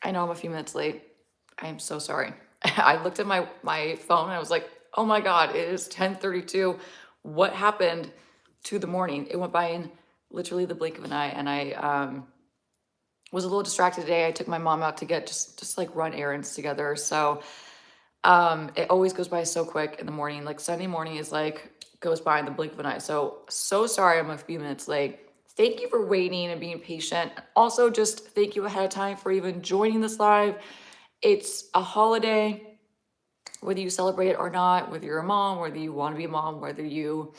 I know I'm a few minutes late. I am so sorry. I looked at my phone and I was like, oh my God, it is 10:32. What happened to the morning? It went by in literally the blink of an eye, and I was a little distracted today. I took my mom out to get just like run errands together. So it always goes by so quick in the morning. Like Sunday morning is like goes by in the blink of an eye. So sorry I'm a few minutes late. Thank you for waiting and being patient. Also, just thank you ahead of time for even joining this live. It's a holiday, whether you celebrate it or not, whether you're a mom, whether you want to be a mom, whether you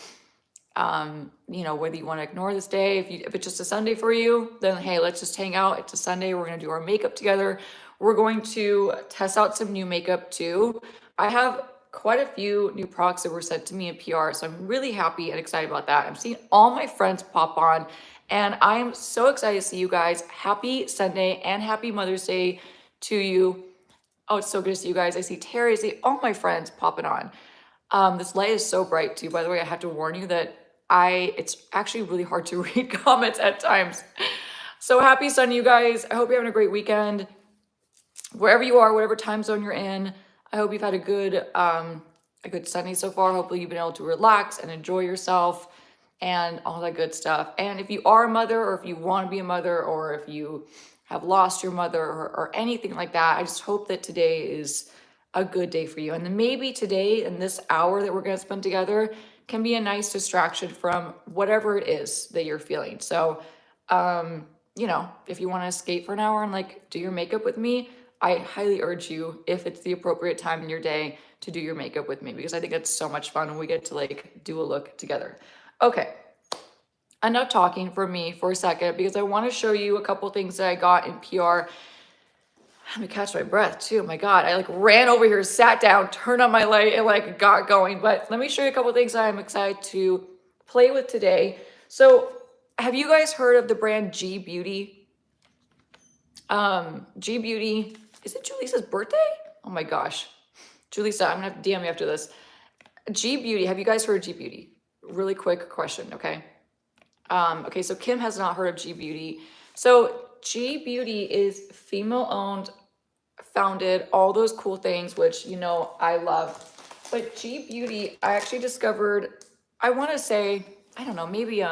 whether you want to ignore this day. If it's just a Sunday for you, then hey, let's just hang out. It's a Sunday. We're going to do our makeup together. We're going to test out some new makeup too. I have quite a few new products that were sent to me in PR, so I'm really happy and excited about that. I'm seeing all my friends pop on, and I'm so excited to see you guys. Happy Sunday and happy Mother's Day to you. Oh, it's so good to see you guys. I see Terry, I see all my friends popping on. This light is so bright too. By the way, I have to warn you that it's actually really hard to read comments at times. So happy Sunday, you guys. I hope you're having a great weekend. Wherever you are, whatever time zone you're in, I hope you've had a good Sunday so far. Hopefully you've been able to relax and enjoy yourself and all that good stuff. And if you are a mother, or if you want to be a mother, or if you have lost your mother, or anything like that, I just hope that today is a good day for you. And then maybe today, in this hour that we're going to spend together, can be a nice distraction from whatever it is that you're feeling. So, if you want to escape for an hour and like do your makeup with me, I highly urge you, if it's the appropriate time in your day, to do your makeup with me, because I think it's so much fun when we get to like do a look together. Okay, enough talking for me for a second, because I want to show you a couple things that I got in PR. Let me catch my breath too. My God, I like ran over here, sat down, turned on my light, and like got going. But let me show you a couple things that I'm excited to play with today. So have you guys heard of the brand G Beauty? G Beauty, is it Julisa's birthday? Oh my gosh. Julisa, I'm gonna have to DM you after this. G Beauty, have you guys heard of G Beauty? Really quick question, okay? Okay, so Kim has not heard of G Beauty. So G Beauty is female owned, founded, all those cool things, which I love. But G Beauty, I actually discovered, I want to say, I don't know, maybe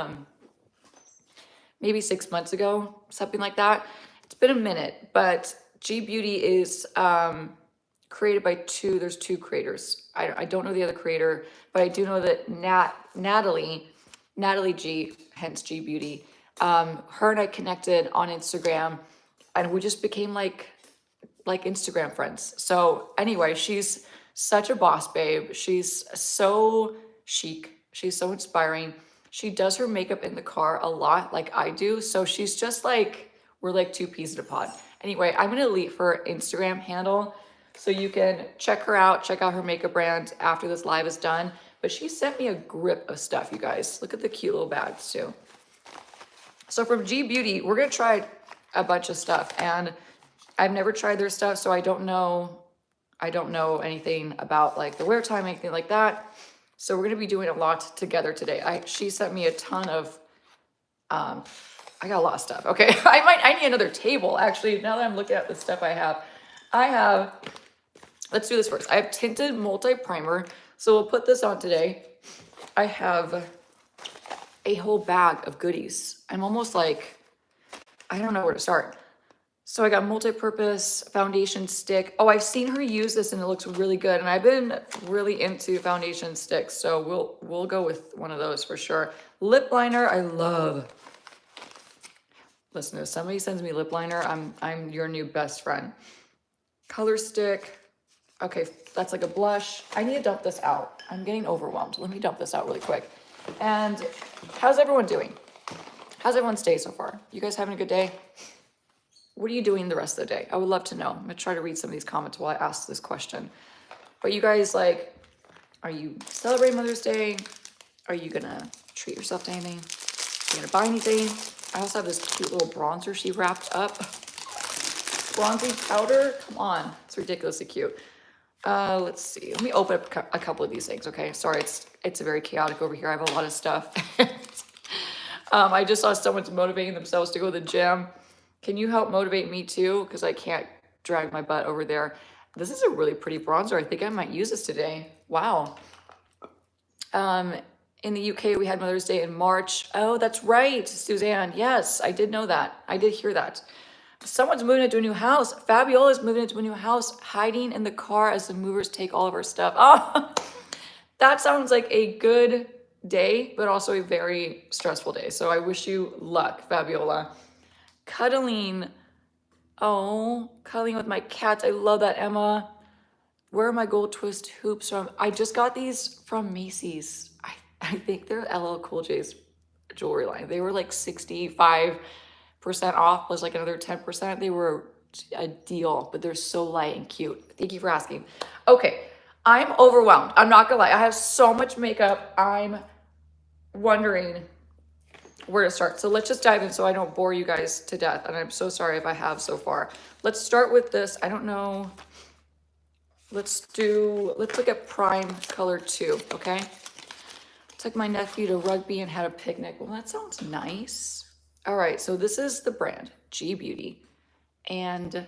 6 months ago, something like that. It's been a minute, but G Beauty is created by there's two creators. I don't know the other creator, but I do know that Natalie G, hence G Beauty, her and I connected on Instagram, and we just became like Instagram friends. So anyway, she's such a boss babe. She's so chic. She's so inspiring. She does her makeup in the car a lot, like I do. So she's just like, we're like two peas in a pod. Anyway, I'm gonna leave her Instagram handle so you can check her out, check out her makeup brand after this live is done. But she sent me a grip of stuff, you guys. Look at the cute little bags too. So from G Beauty, we're gonna try a bunch of stuff, and I've never tried their stuff, so I don't know anything about like the wear time, anything like that. So we're gonna be doing a lot together today. She sent me a ton of, I got a lot of stuff. Okay, I need another table actually. Now that I'm looking at the stuff I have, let's do this first. I have Tinted Multi Primer, so we'll put this on today. I have a whole bag of goodies. I'm almost like, I don't know where to start. So I got multi-purpose foundation stick. Oh, I've seen her use this and it looks really good. And I've been really into foundation sticks, so we'll go with one of those for sure. Lip liner, I love. Listen, if somebody sends me lip liner, I'm your new best friend. Color stick. Okay, that's like a blush. I need to dump this out. I'm getting overwhelmed. Let me dump this out really quick. And how's everyone doing? How's everyone's day so far? You guys having a good day? What are you doing the rest of the day? I would love to know. I'm gonna try to read some of these comments while I ask this question. But you guys, like, are you celebrating Mother's Day? Are you gonna treat yourself to anything? Are you gonna buy anything? I also have this cute little bronzer she wrapped up. Bronzing powder, come on. It's ridiculously cute. Let's see, let me open up a couple of these things, okay? Sorry, it's very chaotic over here. I have a lot of stuff. I just saw someone's motivating themselves to go to the gym. Can you help motivate me too? Because I can't drag my butt over there. This is a really pretty bronzer. I think I might use this today. Wow. In the UK, we had Mother's Day in March. Oh, that's right, Suzanne. Yes, I did know that. I did hear that. Someone's moving into a new house. Fabiola's moving into a new house, hiding in the car as the movers take all of our stuff. Oh, that sounds like a good day, but also a very stressful day. So I wish you luck, Fabiola. Cuddling. Oh, cuddling with my cats. I love that, Emma. Where are my gold twist hoops from? I just got these from Macy's. I think they're LL Cool J's jewelry line. They were like 65% off plus like another 10%. They were a deal, but they're so light and cute. Thank you for asking. Okay, I'm overwhelmed. I'm not gonna lie. I have so much makeup. I'm wondering where to start. So let's just dive in so I don't bore you guys to death. And I'm so sorry if I have so far. Let's start with this. I don't know. Let's look at Prime Color 2, okay? Took my nephew to rugby and had a picnic. Well, that sounds nice. All right, so this is the brand, G Beauty. And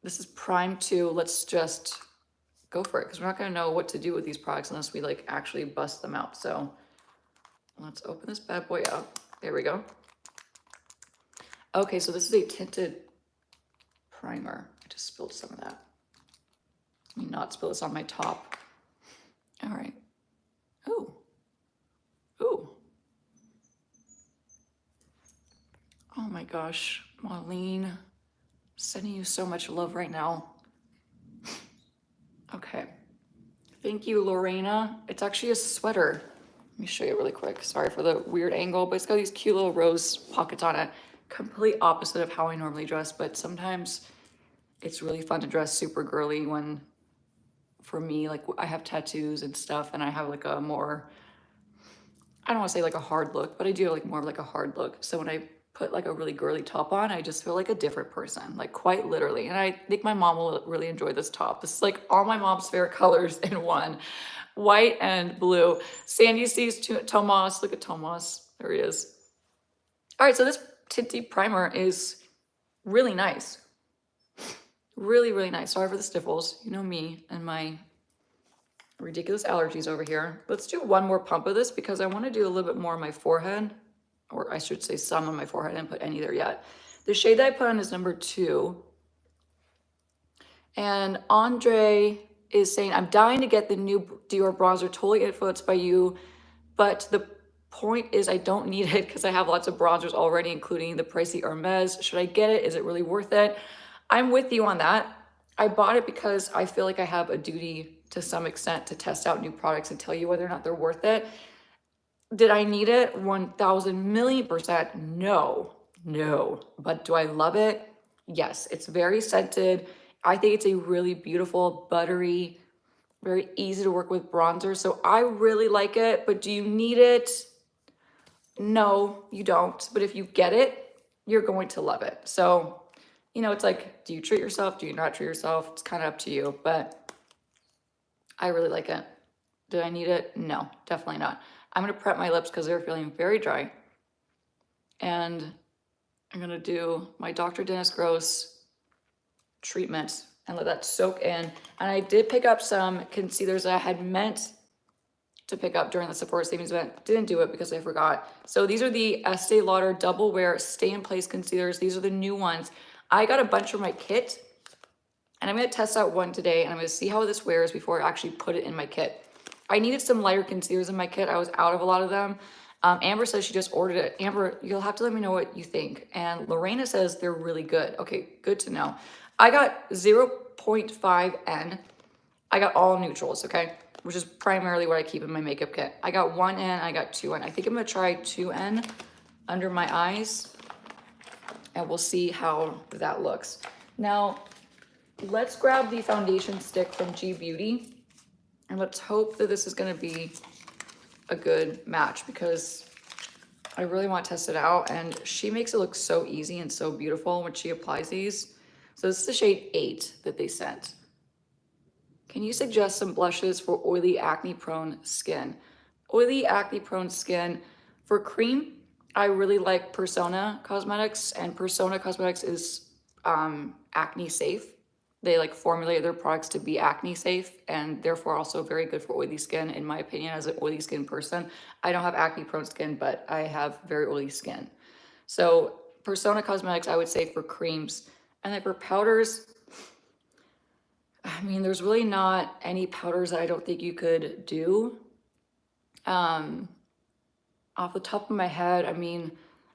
this is Prime 2. Let's just go for it because we're not gonna know what to do with these products unless we like actually bust them out. So let's open this bad boy up. There we go. Okay, so this is a tinted primer. I just spilled some of that. Let me not spill this on my top. All right. Ooh. Ooh. Oh my gosh, Marlene, sending you so much love right now. Okay. Thank you, Lorena. It's actually a sweater. Let me show you really quick. Sorry for the weird angle, but it's got these cute little rose pockets on it. Complete opposite of how I normally dress, but sometimes it's really fun to dress super girly when, for me, like I have tattoos and stuff and I have like a more, I don't want to say like a hard look, but I do like more of like a hard look. So when I put like a really girly top on, I just feel like a different person, like quite literally. And I think my mom will really enjoy this top. This is like all my mom's favorite colors in one, white and blue. Sandy sees Tomas. Look at Tomas. There he is. All right, so this tinted primer is really nice. Really, really nice. Sorry for the sniffles. You know me and my ridiculous allergies over here. Let's do one more pump of this because I want to do a little bit more on my forehead, or I should say some on my forehead. I didn't put any there yet. The shade that I put on is number 2. And Andre is saying, I'm dying to get the new Dior bronzer, totally influenced by you, but the point is I don't need it because I have lots of bronzers already, including the pricey Hermes. Should I get it? Is it really worth it? I'm with you on that. I bought it because I feel like I have a duty to some extent to test out new products and tell you whether or not they're worth it. Did I need it? 1000,000,000%? No. But do I love it? Yes. It's very scented. I think it's a really beautiful, buttery, very easy to work with bronzer. So I really like it, but do you need it? No, you don't. But if you get it, you're going to love it. So, you know, it's like, do you treat yourself? Do you not treat yourself? It's kind of up to you, but I really like it. Did I need it? No, definitely not. I'm going to prep my lips because they're feeling very dry. And I'm going to do my Dr. Dennis Gross treatment and let that soak in. And I did pick up some concealers that I had meant to pick up during the Sephora savings event. Didn't do it because I forgot. So these are the Estee Lauder Double Wear Stay in Place concealers. These are the new ones. I got a bunch from my kit and I'm going to test out one today and I'm going to see how this wears before I actually put it in my kit. I needed some lighter concealers in my kit. I was out of a lot of them. Amber says she just ordered it. Amber, you'll have to let me know what you think. And Lorena says they're really good. Okay, good to know. I got 0.5 N. I got all neutrals, okay? Which is primarily what I keep in my makeup kit. I got 1 N, I got 2 N. I think I'm gonna try 2 N under my eyes and we'll see how that looks. Now, let's grab the foundation stick from G Beauty and let's hope that this is gonna be a good match because I really want to test it out and she makes it look so easy and so beautiful when she applies these. So this is the shade 8 that they sent. Can you suggest some blushes for oily acne prone skin? Oily acne prone skin, for cream, I really like Persona Cosmetics and Persona Cosmetics is acne safe. They like formulate their products to be acne safe and therefore also very good for oily skin, in my opinion, as an oily skin person. I don't have acne prone skin, but I have very oily skin. So Persona Cosmetics, I would say for creams. And then for powders, I mean, there's really not any powders that I don't think you could do. Off the top of my head, I mean,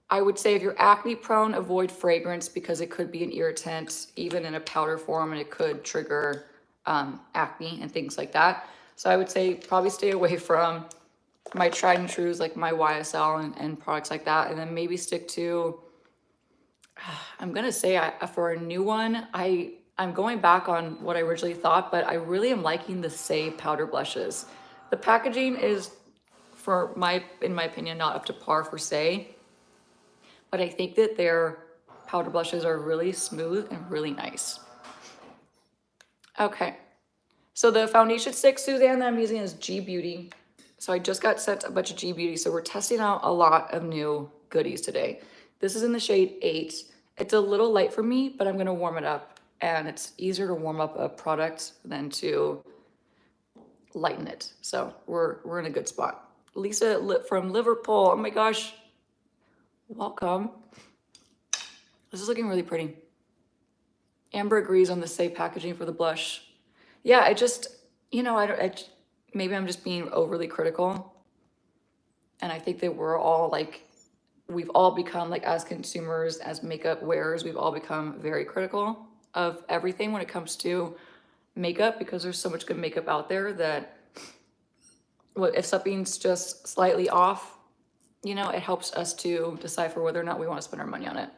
I would say if you're acne prone, avoid fragrance because it could be an irritant, even in a powder form, and it could trigger acne and things like that. So I would say probably stay away from my tried and trues like my YSL and products like that. And then maybe stick to, I'm gonna say for a new one, I'm going back on what I originally thought, but I really am liking the Say powder blushes. The packaging is, in my opinion, not up to par for Say, but I think that their powder blushes are really smooth and really nice. Okay, so the foundation stick, Suzanne, that I'm using is G Beauty. So I just got sent a bunch of G Beauty, so we're testing out a lot of new goodies today. This is in the shade 8. It's a little light for me, but I'm gonna warm it up, and it's easier to warm up a product than to lighten it. So we're in a good spot. Lisa from Liverpool, oh my gosh, welcome. This is looking really pretty. Amber agrees on the Say packaging for the blush. Yeah, I just, you know, maybe I'm just being overly critical. And I think that we've all become like, as consumers, as makeup wearers, we've all become very critical of everything when it comes to makeup, because there's so much good makeup out there that if something's just slightly off, you know, it helps us to decipher whether or not we want to spend our money on it.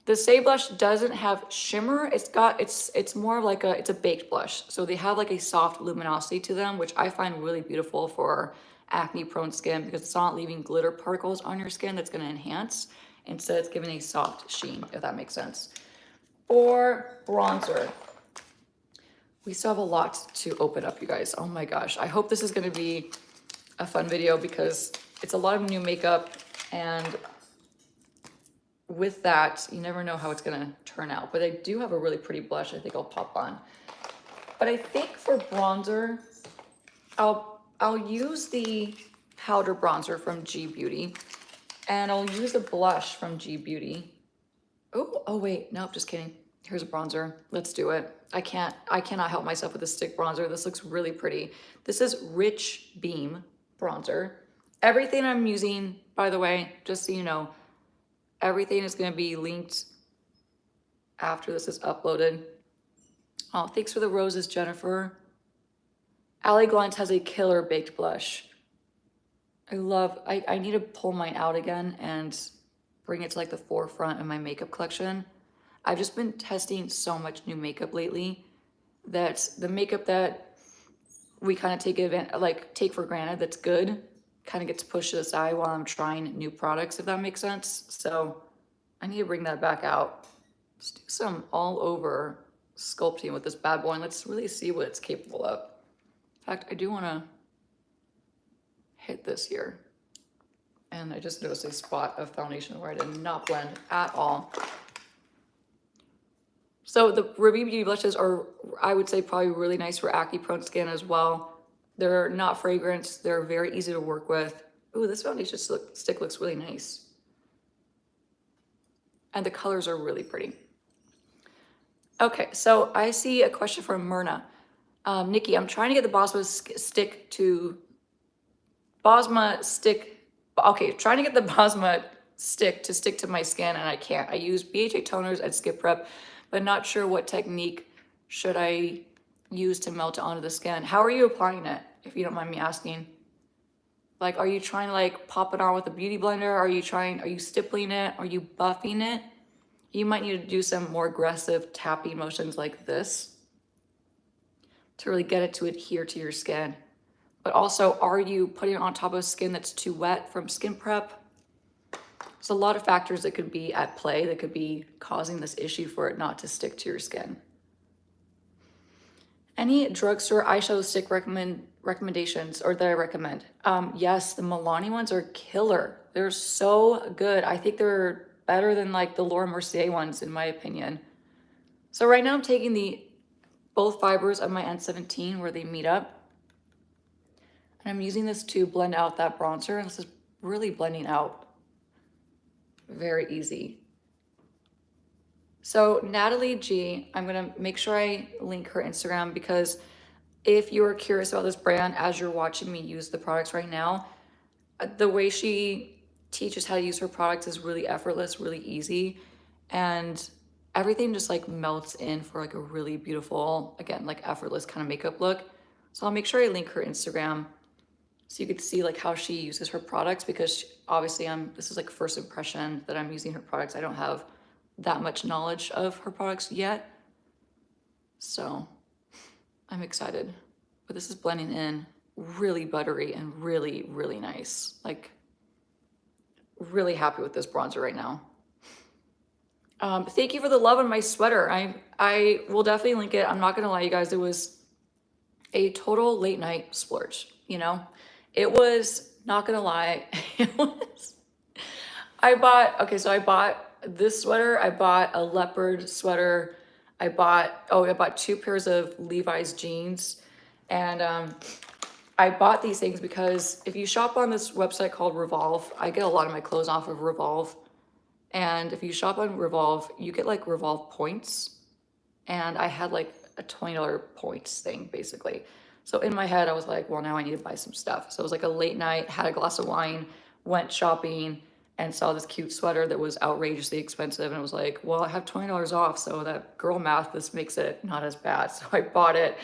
The Say blush doesn't have shimmer. It's more like it's a baked blush. So they have like a soft luminosity to them, which I find really beautiful for acne prone skin, because it's not leaving glitter particles on your skin that's going to enhance. Instead, it's giving a soft sheen, if that makes sense. For bronzer, we still have a lot to open up, you guys. Oh my gosh. I hope this is going to be a fun video, because it's a lot of new makeup, and with that, you never know how it's gonna turn out. But I do have a really pretty blush I think I'll pop on. But I think for bronzer, I'll use the powder bronzer from G Beauty, and I'll use a blush from G Beauty. Oh wait, nope, just kidding. Here's a bronzer. Let's do it. I cannot help myself with a stick bronzer. This looks really pretty. This is Rich Beam bronzer. Everything I'm using, by the way, just so you know, everything is going to be linked after this is uploaded. Oh, thanks for the roses, Jennifer. Ally Glunt has a killer baked blush. I need to pull mine out again and bring it to like the forefront of my makeup collection. I've just been testing so much new makeup lately that the makeup that we kind of take for granted that's good kind of gets pushed to the side while I'm trying new products, if that makes sense. So I need to bring that back out. Let's do some all over sculpting with this bad boy, and let's really see what it's capable of. In fact, I do want to hit this here. And I just noticed a spot of foundation where I did not blend at all. So the Ruby Beauty blushes are, I would say, probably really nice for acne prone skin as well. They're not fragrant. They're very easy to work with. Ooh, this foundation stick looks really nice. And the colors are really pretty. Okay, so I see a question from Myrna. Nikki, I'm trying to get the trying to get the Bosma stick to stick to my skin, and I can't. I use BHA toners and Skip Prep, but not sure what technique should I use to melt it onto the skin. How are you applying it, if you don't mind me asking? Like, are you trying to like pop it on with a beauty blender? Are you stippling it? Are you buffing it? You might need to do some more aggressive tapping motions like this to really get it to adhere to your skin. But also, are you putting it on top of skin that's too wet from Skin Prep? There's a lot of factors that could be at play that could be causing this issue for it not to stick to your skin. Any drugstore eyeshadow stick recommendations, or that I recommend? Yes, the Milani ones are killer. They're so good. I think they're better than like the Laura Mercier ones, in my opinion. So right now I'm taking both fibers of my N17 where they meet up. And I'm using this to blend out that bronzer. And this is really blending out very easy. So Natalie G, I'm gonna make sure I link her Instagram, because if you're curious about this brand as you're watching me use the products right now, the way she teaches how to use her products is really effortless, really easy. And everything just like melts in for like a really beautiful, again, like effortless kind of makeup look. So I'll make sure I link her Instagram so you could see like how she uses her products, because obviously this is like first impression that I'm using her products. I don't have that much knowledge of her products yet. So I'm excited, but this is blending in really buttery and really, really nice. Like really happy with this bronzer right now. Thank you for the love on my sweater. I will definitely link it. I'm not gonna lie, you guys, it was a total late night splurge, you know? It was, not gonna lie, it was, I bought this sweater, I bought a leopard sweater, I bought 2 pairs of Levi's jeans, and I bought these things because if you shop on this website called Revolve, I get a lot of my clothes off of Revolve. And if you shop on Revolve, you get like Revolve points. And I had like a $20 points thing basically. So in my head, I was like, well, now I need to buy some stuff. So it was like a late night, had a glass of wine, went shopping, and saw this cute sweater that was outrageously expensive. And I was like, well, I have $20 off. So that girl math, this makes it not as bad. So I bought it,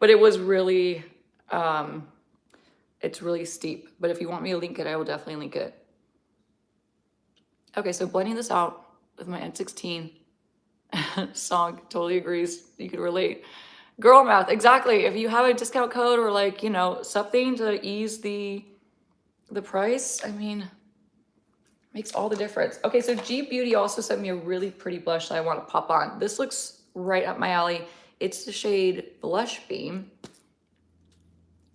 but it was really, it's really steep. But if you want me to link it, I will definitely link it. Okay, so blending this out with my N16. Song totally agrees. You could relate. Girl math, exactly. If you have a discount code or like, you know, something to ease the price, I mean, makes all the difference. Okay, so G Beauty also sent me a really pretty blush that I want to pop on. This looks right up my alley. It's the shade Blush Beam.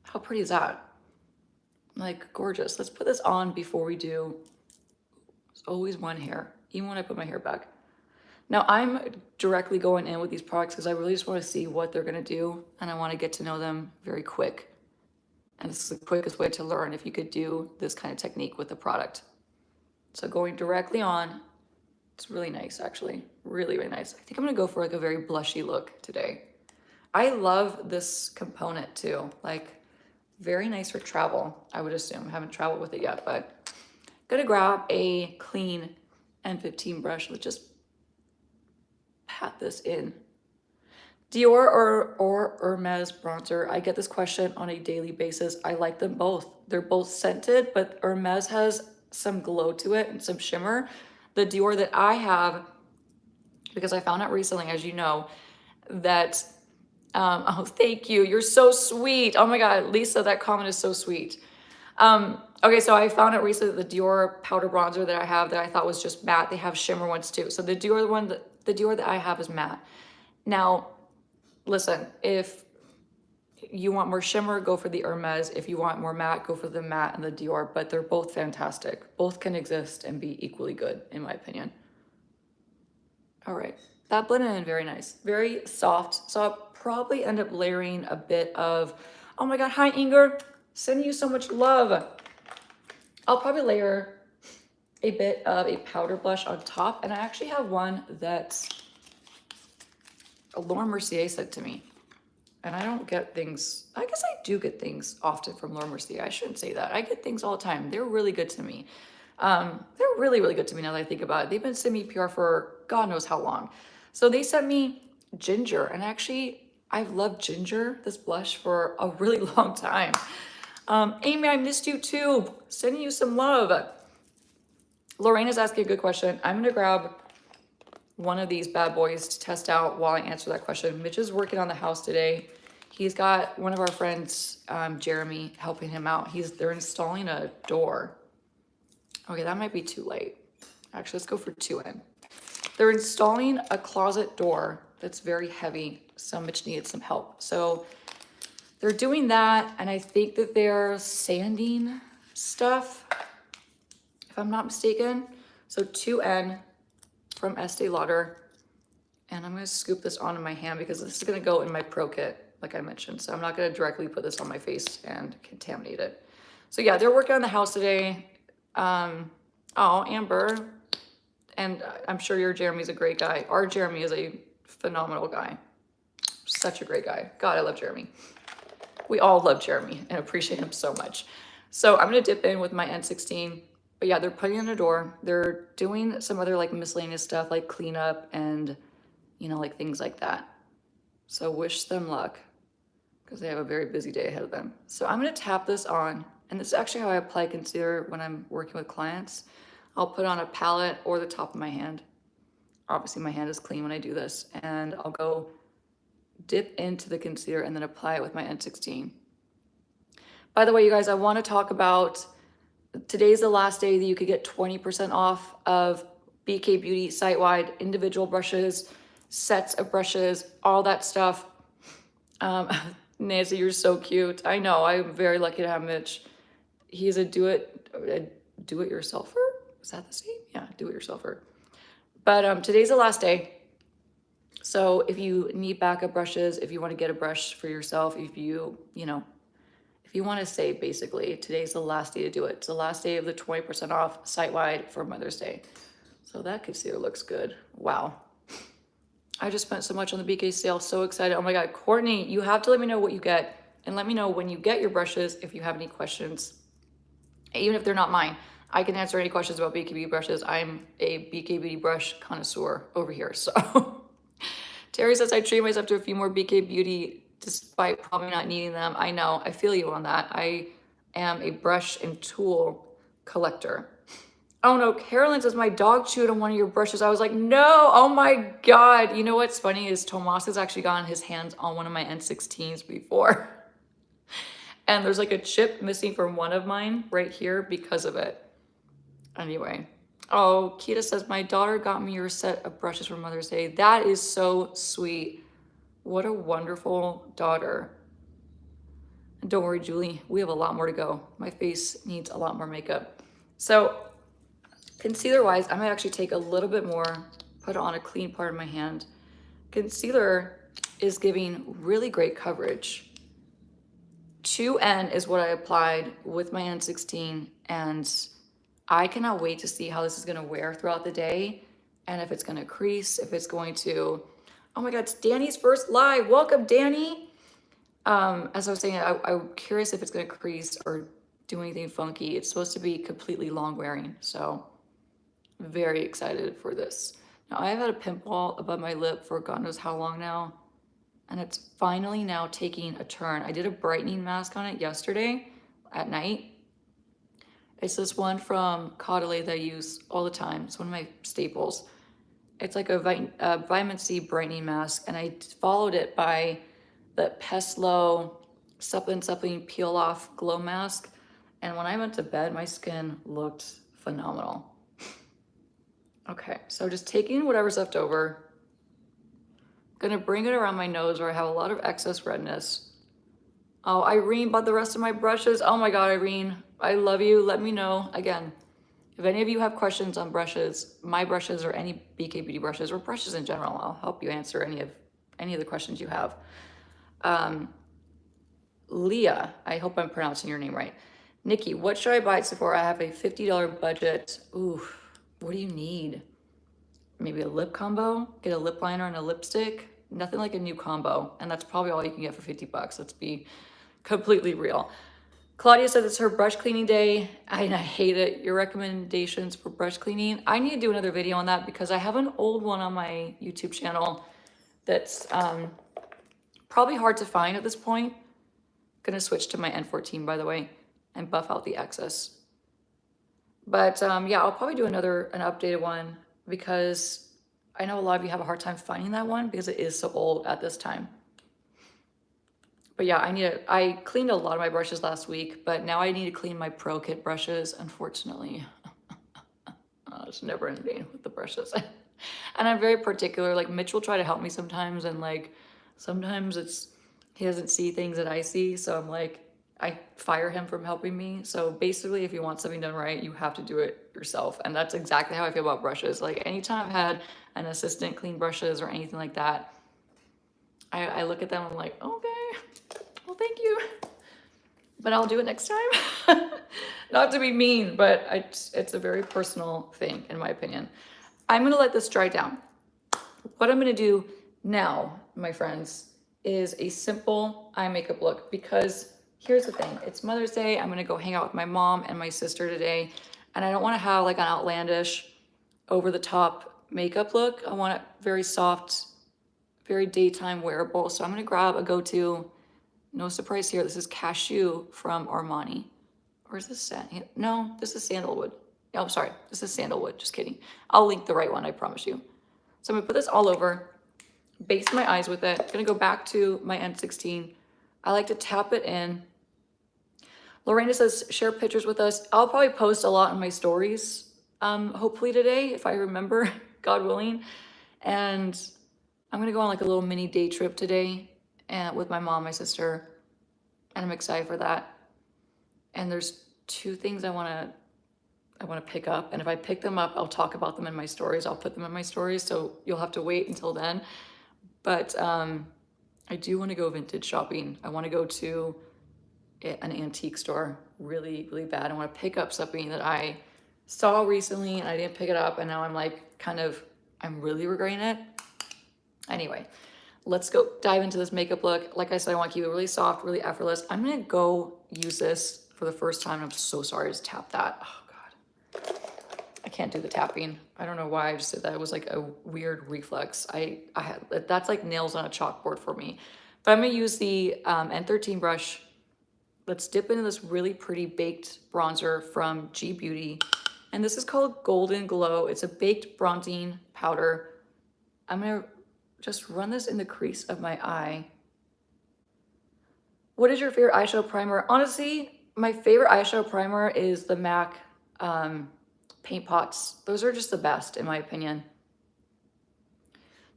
How pretty is that? Like, gorgeous. Let's put this on before we do. There's always one hair, even when I put my hair back. Now I'm directly going in with these products because I really just want to see what they're going to do, and I want to get to know them very quick. And this is the quickest way to learn if you could do this kind of technique with the product. So going directly on, it's really nice actually, really, really nice. I think I'm going to go for like a very blushy look today. I love this component too, like very nice for travel, I would assume. I haven't traveled with it yet, but I'm going to grab a clean N15 brush. Let's just pat this in. Dior or Hermes bronzer. I get this question on a daily basis. I like them both. They're both scented, but Hermes has some glow to it and some shimmer. The Dior that I have, because I found out recently, as you know, that, oh, thank you. You're so sweet. Oh my God, Lisa, that comment is so sweet. Okay, so I found out recently that the Dior powder bronzer that I have that I thought was just matte, they have shimmer ones too. So the Dior that I have is matte. Now, listen, if you want more shimmer, go for the Hermes. If you want more matte, go for the matte and the Dior, but they're both fantastic. Both can exist and be equally good, in my opinion. All right, that blended in very nice, very soft. So I'll probably end up layering a bit of, oh my God, hi Inger, sending you so much love. I'll probably layer a bit of a powder blush on top, and I actually have one that Laura Mercier sent to me. And I don't get things, I guess I do get things often from Laura Mercier. I shouldn't say that. I get things all the time. They're really good to me. They're really, really good to me now that I think about it. They've been sending me PR for God knows how long. So they sent me ginger, and actually I've loved ginger, this blush, for a really long time. Amy, I missed you too. Sending you some love. Lorraine is asking a good question. I'm gonna grab one of these bad boys to test out while I answer that question. Mitch is working on the house today. He's got one of our friends, Jeremy, helping him out. They're installing a door. Okay, that might be too late. Actually, let's go for 2N. They're installing a closet door that's very heavy, so Mitch needed some help. So they're doing that, and I think that they're sanding stuff, if I'm not mistaken. So 2N from Estee Lauder. And I'm gonna scoop this onto my hand because this is gonna go in my Pro Kit, like I mentioned. So I'm not gonna directly put this on my face and contaminate it. So yeah, they're working on the house today. Oh, Amber, and I'm sure your Jeremy's a great guy. Our Jeremy is a phenomenal guy. Such a great guy. God, I love Jeremy. We all love Jeremy and appreciate him so much. So I'm gonna dip in with my N16. But yeah, they're putting in the door. They're doing some other like miscellaneous stuff like cleanup and, you know, like things like that. So wish them luck because they have a very busy day ahead of them. So I'm gonna tap this on, and this is actually how I apply concealer when I'm working with clients. I'll put on a palette or the top of my hand. Obviously my hand is clean when I do this, and I'll go dip into the concealer and then apply it with my N16. By the way, you guys, I want to talk about today's the last day that you could get 20% off of BK Beauty site-wide individual brushes, sets of brushes, all that stuff. Nancy, you're so cute. I know, I'm very lucky to have Mitch. He's a do-it-yourselfer? Is that the same? Yeah, do-it-yourselfer. But today's the last day. So if you need backup brushes, if you want to get a brush for yourself, if you want to save, basically, today's the last day to do it. It's the last day of the 20% off site-wide for Mother's Day. So that concealer looks good. Wow. I just spent so much on the BK sale. So excited. Oh my God. Courtney, you have to let me know what you get. And let me know when you get your brushes if you have any questions. Even if they're not mine, I can answer any questions about BK Beauty brushes. I'm a BK Beauty brush connoisseur over here. So Terry says, I treat myself to a few more BK Beauty despite probably not needing them. I know, I feel you on that. I am a brush and tool collector. Oh no, Carolyn says, my dog chewed on one of your brushes. I was like, no, oh my God. You know what's funny is Tomas has actually gotten his hands on one of my N16s before. And there's like a chip missing from one of mine right here because of it. Anyway. Oh, Kita says, my daughter got me your set of brushes for Mother's Day. That is so sweet. What a wonderful daughter. And don't worry, Julie, we have a lot more to go. My face needs a lot more makeup. So concealer-wise, I'm gonna actually take a little bit more, put it on a clean part of my hand. Concealer is giving really great coverage. 2N is what I applied with my N16, and I cannot wait to see how this is gonna wear throughout the day, and if it's gonna crease, if it's going to, oh my God, it's Danny's first live. Welcome, Danny. As I was saying, I'm curious if it's gonna crease or do anything funky. It's supposed to be completely long wearing, so very excited for this. Now I've had a pimple above my lip for God knows how long now, and it's finally now taking a turn. I did a brightening mask on it yesterday at night. It's this one from Caudalie that I use all the time. It's one of my staples. It's like a vitamin C brightening mask, and I followed it by the Peslo Suppling Peel Off Glow Mask. And when I went to bed, my skin looked phenomenal. Okay, so just taking whatever's left over, gonna bring it around my nose where I have a lot of excess redness. Oh, Irene bought the rest of my brushes. Oh my God, Irene, I love you. Let me know. Again, if any of you have questions on brushes, my brushes or any BK Beauty brushes or brushes in general, I'll help you answer any of the questions you have. Leah, I hope I'm pronouncing your name right. Nikki, what should I buy at Sephora? I have a $50 budget. Ooh, what do you need? Maybe a lip combo? Get a lip liner and a lipstick? Nothing like a new combo. And that's probably all you can get for 50 bucks. Let's be completely real. Claudia says it's her brush cleaning day. I hate it. Your recommendations for brush cleaning. I need to do another video on that because I have an old one on my YouTube channel that's probably hard to find at this point. Gonna switch to my N14, by the way, and buff out the excess. But yeah, I'll probably do an updated one because I know a lot of you have a hard time finding that one because it is so old at this time. But yeah, I cleaned a lot of my brushes last week, but now I need to clean my Pro Kit brushes, unfortunately. It's never ending with the brushes. And I'm very particular, like Mitch will try to help me sometimes, and like sometimes he doesn't see things that I see, so I'm like, I fire him from helping me. So basically, if you want something done right, you have to do it yourself. And that's exactly how I feel about brushes. Like anytime I've had an assistant clean brushes or anything like that, I look at them and I'm like, okay, well, thank you, but I'll do it next time. Not to be mean, but it's a very personal thing in my opinion. I'm gonna let this dry down. What I'm gonna do now, my friends, is a simple eye makeup look, because here's the thing, it's Mother's Day. I'm gonna go hang out with my mom and my sister today, and I don't wanna have like an outlandish, over the top makeup look. I want it very soft, very daytime wearable. So I'm gonna grab a go-to, no surprise here, this is Cashew from Armani. Or is this sand? No, this is Sandalwood. Oh, I'm sorry, this is Sandalwood, just kidding. I'll link the right one, I promise you. So I'm gonna put this all over, base my eyes with it. I'm gonna go back to my N16. I like to tap it in. Lorena says, share pictures with us. I'll probably post a lot on my stories, hopefully today, if I remember, God willing. And I'm gonna go on like a little mini day trip today and with my mom, my sister, and I'm excited for that. And there's two things I wanna pick up. And if I pick them up, I'll talk about them in my stories. I'll put them in my stories, so you'll have to wait until then. But I do want to go vintage shopping. I want to go to an antique store really, really bad. I want to pick up something that I saw recently and I didn't pick it up, and now I'm like I'm really regretting it. Anyway, let's go dive into this makeup look. Like I said, I want to keep it really soft, really effortless. I'm gonna go use this for the first time. I'm so sorry, I just tapped that. Oh God, I can't do the tapping. I don't know why I just did that. It was like a weird reflex. I had, that's like nails on a chalkboard for me. But I'm gonna use the N13 brush. Let's dip into this really pretty baked bronzer from G Beauty. And this is called Golden Glow. It's a baked bronzing powder. I'm gonna just run this in the crease of my eye. What is your favorite eyeshadow primer? Honestly, my favorite eyeshadow primer is the MAC paint pots. Those are just the best in my opinion.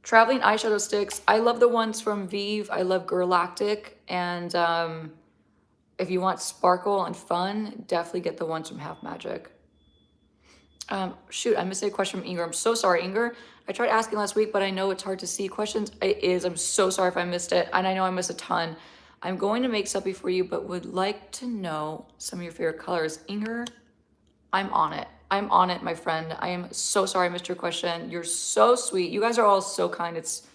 Traveling eyeshadow sticks. I love the ones from Vive. I love Galactic. And if you want sparkle and fun, definitely get the ones from Half Magic. Shoot, I missed a question from Inger. I'm so sorry, Inger. I tried asking last week, but I know it's hard to see questions. It is. I'm so sorry if I missed it. And I know I missed a ton. I'm going to make something for you, but would like to know some of your favorite colors. Inger, I'm on it. I'm on it, my friend. I am so sorry I missed your question. You're so sweet. You guys are all so kind. It's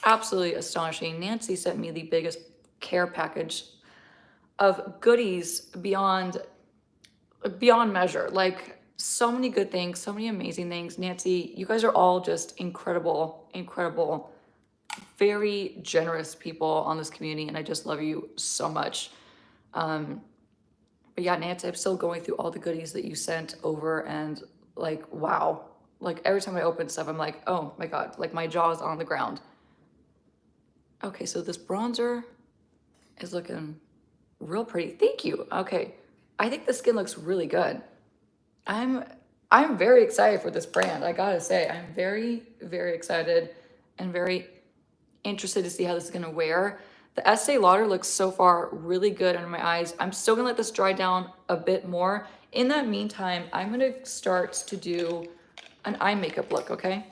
absolutely astonishing. Nancy sent me the biggest care package of goodies beyond measure. Like, so many good things, so many amazing things. Nancy, you guys are all just incredible, incredible, very generous people on this community, and I just love you so much. But yeah, Nancy, I'm still going through all the goodies that you sent over, and like, wow. Like every time I open stuff, I'm like, oh my God, like my jaw is on the ground. Okay, so this bronzer is looking real pretty. Thank you. Okay, I think the skin looks really good. I'm very excited for this brand. I gotta say, I'm very, very excited and very interested to see how this is gonna wear. The Estee Lauder looks so far really good under my eyes. I'm still gonna let this dry down a bit more. In that meantime, I'm gonna start to do an eye makeup look, okay?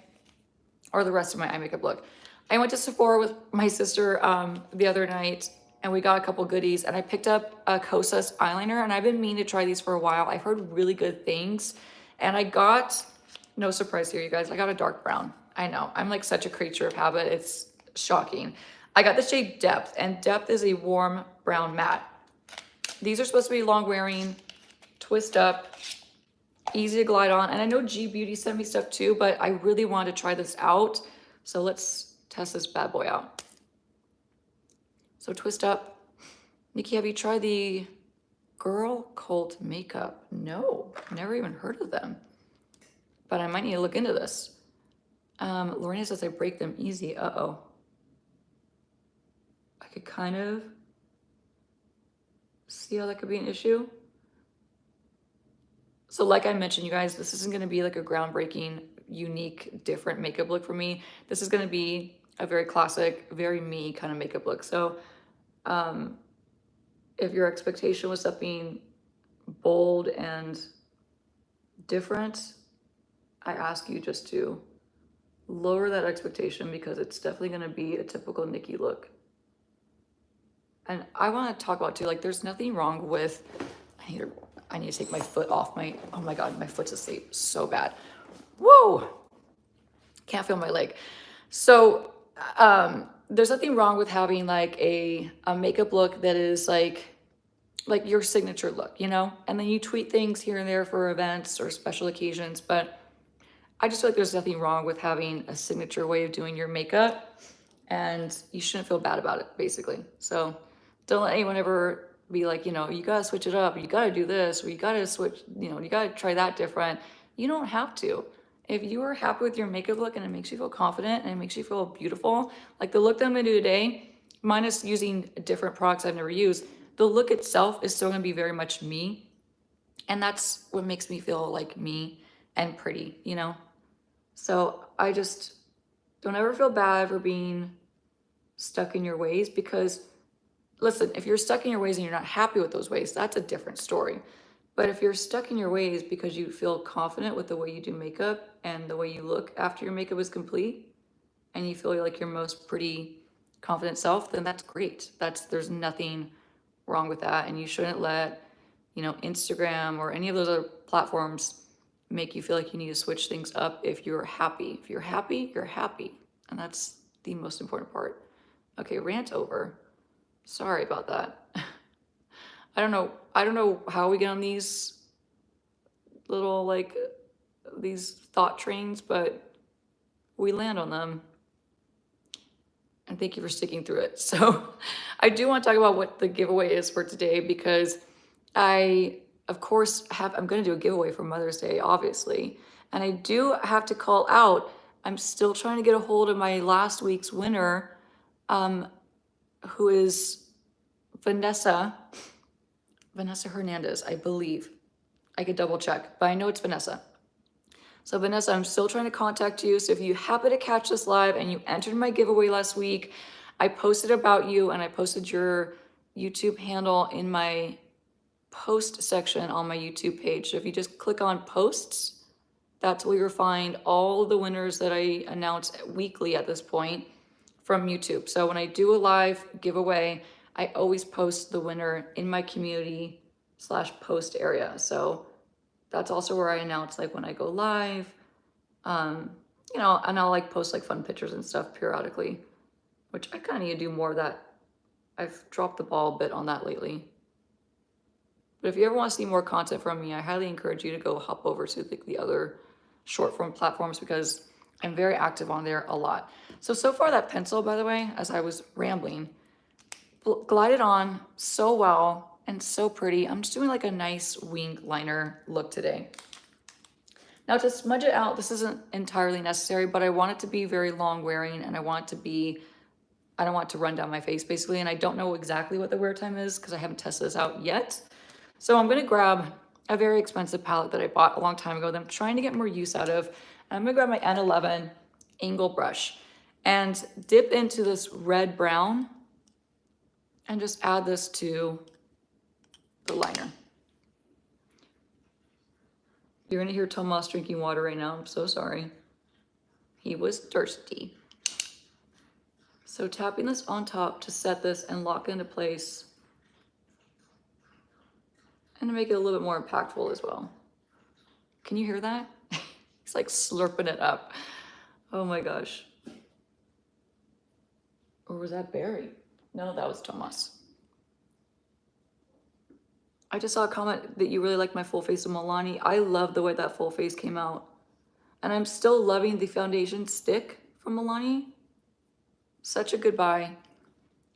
Or the rest of my eye makeup look. I went to Sephora with my sister the other night, and we got a couple goodies, and I picked up a Kosas eyeliner, and I've been meaning to try these for a while. I've heard really good things, and I got, no surprise here, you guys, I got a dark brown. I know, I'm like such a creature of habit, it's shocking. I got the shade Depth, and Depth is a warm brown matte. These are supposed to be long wearing, twist up, easy to glide on, and I know G Beauty sent me stuff too, but I really wanted to try this out, so let's test this bad boy out. So twist up. Nikki, have you tried the Girl Cult makeup? No, never even heard of them. But I might need to look into this. Lorena says I break them easy. Uh-oh. I could kind of see how that could be an issue. So like I mentioned, you guys, this isn't gonna be like a groundbreaking, unique, different makeup look for me. This is gonna be a very classic, very me kind of makeup look. So if your expectation was something bold and different, I ask you just to lower that expectation, because it's definitely going to be a typical Nikki look. And I want to talk about too, like, there's nothing wrong with, I need to take my foot off my, oh my God, my foot's asleep so bad. Whoa, can't feel my leg. So there's nothing wrong with having like a makeup look that is like your signature look, you know? And then you tweak things here and there for events or special occasions, but I just feel like there's nothing wrong with having a signature way of doing your makeup, and you shouldn't feel bad about it, basically. So don't let anyone ever be like, you know, you gotta switch it up, you gotta do this, or you gotta switch, you know, you gotta try that different. You don't have to. If you are happy with your makeup look and it makes you feel confident and it makes you feel beautiful, like the look that I'm gonna do today, minus using different products I've never used, the look itself is still gonna be very much me. And that's what makes me feel like me and pretty, you know? So I just don't ever feel bad for being stuck in your ways, because listen, if you're stuck in your ways and you're not happy with those ways, that's a different story. But if you're stuck in your ways because you feel confident with the way you do makeup and the way you look after your makeup is complete, and you feel like your most pretty, confident self, then that's great. There's nothing wrong with that. And you shouldn't let, you know, Instagram or any of those other platforms make you feel like you need to switch things up if you're happy. If you're happy, you're happy. And that's the most important part. Okay, rant over. Sorry about that. I don't know how we get on these little, like, these thought trains, but we land on them. And thank you for sticking through it. So I do want to talk about what the giveaway is for today, because of course, I'm going to do a giveaway for Mother's Day, obviously. And I do have to call out, I'm still trying to get a hold of my last week's winner, who is Vanessa Hernandez, I believe. I could double check, but I know it's Vanessa. So Vanessa, I'm still trying to contact you. So if you happen to catch this live and you entered my giveaway last week, I posted about you and I posted your YouTube handle in my post section on my YouTube page. So if you just click on posts, that's where you'll find all the winners that I announce weekly at this point from YouTube. So when I do a live giveaway, I always post the winner in my community/post area. So that's also where I announce, like, when I go live, you know, and I'll like post like fun pictures and stuff periodically, which I kind of need to do more of that. I've dropped the ball a bit on that lately. But if you ever want to see more content from me, I highly encourage you to go hop over to the other short form platforms, because I'm very active on there a lot. So far that pencil, by the way, as I was rambling, glided on so well and so pretty. I'm just doing like a nice wing liner look today. Now to smudge it out, this isn't entirely necessary, but I want it to be very long wearing, and I don't want it to run down my face basically. And I don't know exactly what the wear time is because I haven't tested this out yet. So I'm gonna grab a very expensive palette that I bought a long time ago that I'm trying to get more use out of. And I'm gonna grab my N11 angle brush and dip into this red brown and just add this to the liner. You're gonna hear Tomas drinking water right now. I'm so sorry. He was thirsty. So tapping this on top to set this and lock it into place, and to make it a little bit more impactful as well. Can you hear that? He's like slurping it up. Oh my gosh. Or was that Barry? No, that was Tomas. I just saw a comment that you really like my full face of Milani. I love the way that full face came out. And I'm still loving the foundation stick from Milani. Such a good buy.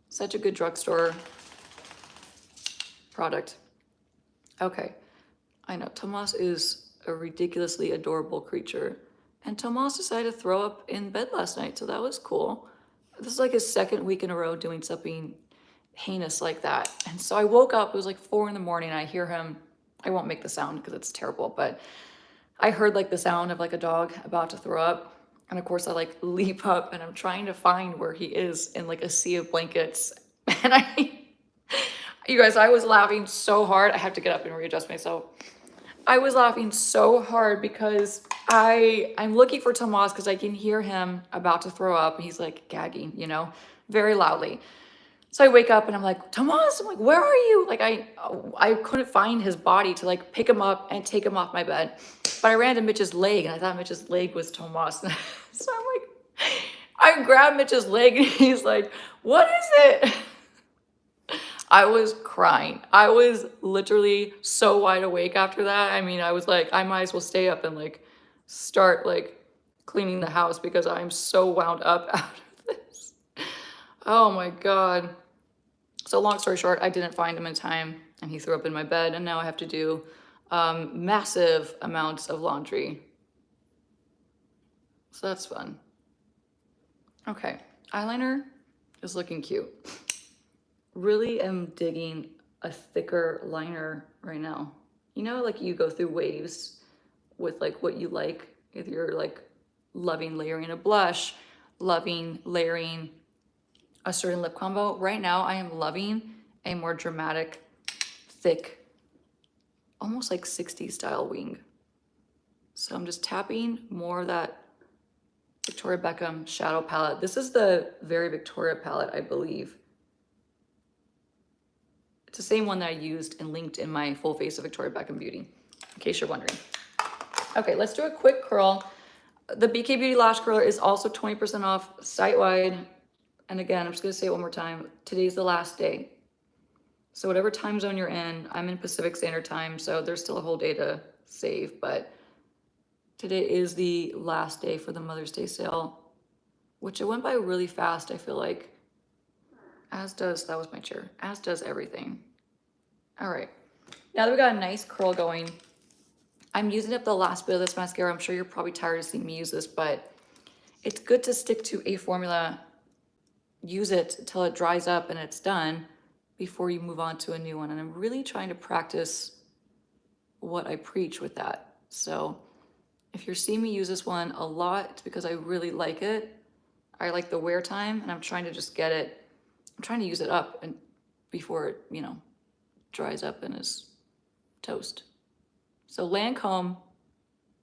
Such a good drugstore product. Okay, I know Tomas is a ridiculously adorable creature. And Tomas decided to throw up in bed last night, so that was cool. This is like his second week in a row doing something heinous like that. And so I woke up, it was like 4 in the morning, and I hear him, I won't make the sound because it's terrible, but I heard like the sound of like a dog about to throw up. And of course I like leap up and I'm trying to find where he is in like a sea of blankets. And You guys, I was laughing so hard. I have to get up and readjust myself. I was laughing so hard because I'm looking for Tomas because I can hear him about to throw up. He's like gagging, you know, very loudly. So I wake up and I'm like, Tomas, I'm like, where are you? Like I couldn't find his body to like pick him up and take him off my bed. But I ran to Mitch's leg and I thought Mitch's leg was Tomas. So I'm like, I grabbed Mitch's leg and he's like, what is it? I was crying. I was literally so wide awake after that. I mean, I was like, I might as well stay up and like start like cleaning the house because I'm so wound up out of this. Oh my God. So long story short, I didn't find him in time and he threw up in my bed and now I have to do massive amounts of laundry. So that's fun. Okay, eyeliner is looking cute. Really am digging a thicker liner right now. You know, like you go through waves with like what you like. If you're like loving layering a blush, loving layering a certain lip combo. Right now I am loving a more dramatic, thick, almost like 60s style wing. So I'm just tapping more of that Victoria Beckham shadow palette. This is the Very Victoria palette, I believe. It's the same one that I used and linked in my full Face of Victoria Beckham Beauty, in case you're wondering. Okay, let's do a quick curl. The BK Beauty Lash Curler is also 20% off site-wide. And again, I'm just gonna say it one more time. Today's the last day. So whatever time zone you're in, I'm in Pacific Standard Time, so there's still a whole day to save, but today is the last day for the Mother's Day sale, which it went by really fast, I feel like. As does, that was my chair, as does everything. All right, now that we got a nice curl going, I'm using up the last bit of this mascara. I'm sure you're probably tired of seeing me use this, but it's good to stick to a formula, use it until it dries up and it's done before you move on to a new one. And I'm really trying to practice what I preach with that. So if you're seeing me use this one a lot, it's because I really like it. I like the wear time and I'm trying to just get it, I'm trying to use it up and before it, you know, dries up and is toast. So Lancome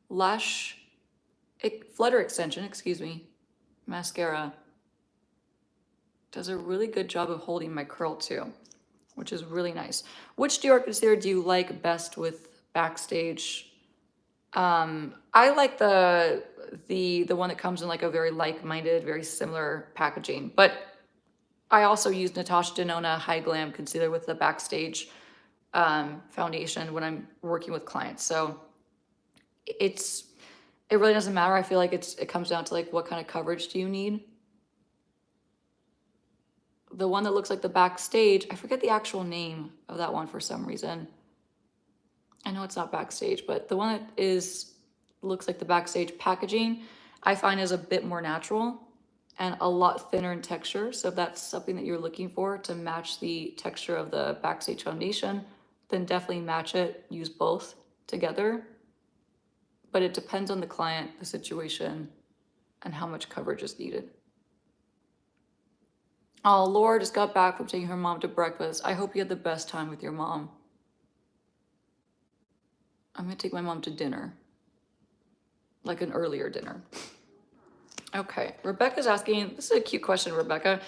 Lash Flutter Extension, excuse me, mascara does a really good job of holding my curl too, which is really nice. Which Dior concealer do you like best with Backstage? I like the one that comes in like a very like-minded, very similar packaging, but I also use Natasha Denona High Glam Concealer with the Backstage foundation when I'm working with clients. So it really doesn't matter. I feel like it comes down to like what kind of coverage do you need. The one that looks like the Backstage, I forget the actual name of that one for some reason. I know it's not Backstage, but the one that looks like the Backstage packaging, I find is a bit more natural and a lot thinner in texture. So if that's something that you're looking for to match the texture of the Backstage foundation, then definitely match it, use both together. But it depends on the client, the situation, and how much coverage is needed. Oh, Laura just got back from taking her mom to breakfast. I hope you had the best time with your mom. I'm gonna take my mom to dinner, like an earlier dinner. Okay, Rebecca's asking, this is a cute question, Rebecca.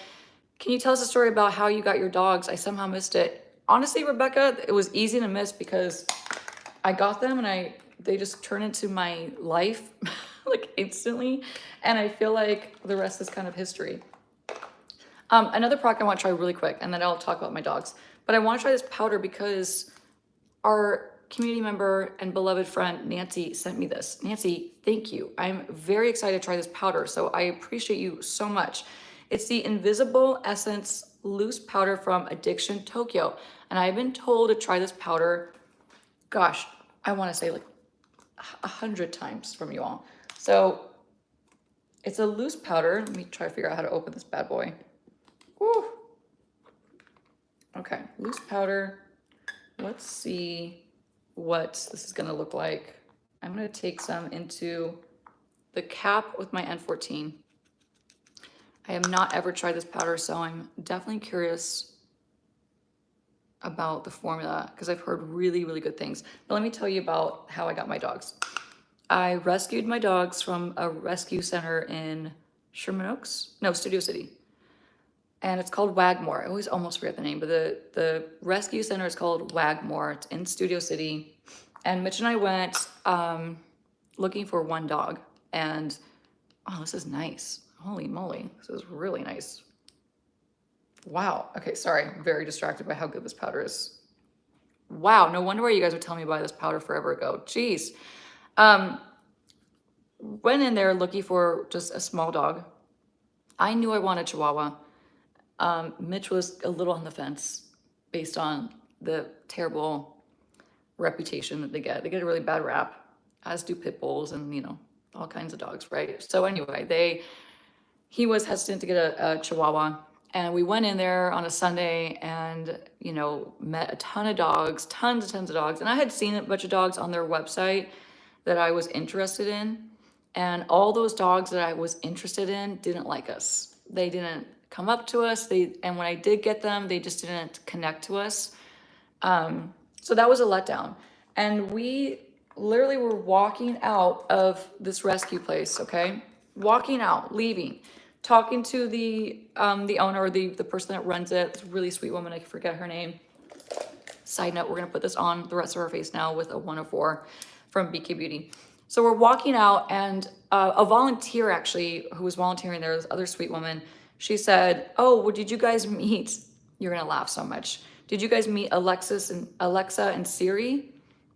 Can you tell us a story about how you got your dogs? I somehow missed it. Honestly, Rebecca, it was easy to miss because I got them and they just turned into my life like instantly. And I feel like the rest is kind of history. Another product I want to try really quick, and then I'll talk about my dogs. But I want to try this powder because our community member and beloved friend, Nancy, sent me this. Nancy, thank you. I'm very excited to try this powder, so I appreciate you so much. It's the Invisible Essence Loose Powder from Addiction Tokyo. And I've been told to try this powder, gosh, I want to say like 100 times from you all. So it's a loose powder. Let me try to figure out how to open this bad boy. Woo. Okay, loose powder. Let's see what this is gonna look like. I'm gonna take some into the cap with my N14. I have not ever tried this powder, so I'm definitely curious about the formula because I've heard really, really good things. But let me tell you about how I got my dogs. I rescued my dogs from a rescue center in Sherman Oaks? No, Studio City. And it's called Wagmore. I always almost forget the name, but the rescue center is called Wagmore. It's in Studio City. And Mitch and I went looking for one dog. And oh, this is nice. Holy moly, this is really nice. Wow. Okay, sorry. I'm very distracted by how good this powder is. Wow, no wonder why you guys would tell me to buy this powder forever ago. Jeez. Went in there looking for just a small dog. I knew I wanted Chihuahua. Mitch was a little on the fence based on the terrible reputation that they get. They get a really bad rap, as do pit bulls and, you know, all kinds of dogs, right? So anyway, he was hesitant to get a Chihuahua. And we went in there on a Sunday and, you know, met a ton of dogs, tons of dogs. And I had seen a bunch of dogs on their website that I was interested in. And all those dogs that I was interested in didn't like us. They didn't come up to us. And when I did get them, they just didn't connect to us. So that was a letdown. And we literally were walking out of this rescue place, okay? Walking out, leaving, talking to the owner, or the person that runs it. It's a really sweet woman. I forget her name. Side note, we're gonna put this on the rest of our face now with a 104 from BK Beauty. So we're walking out, and a volunteer actually, who was volunteering there, this other sweet woman, she said, oh, well, did you guys meet, you're gonna laugh so much. Did you guys meet Alexa and Siri?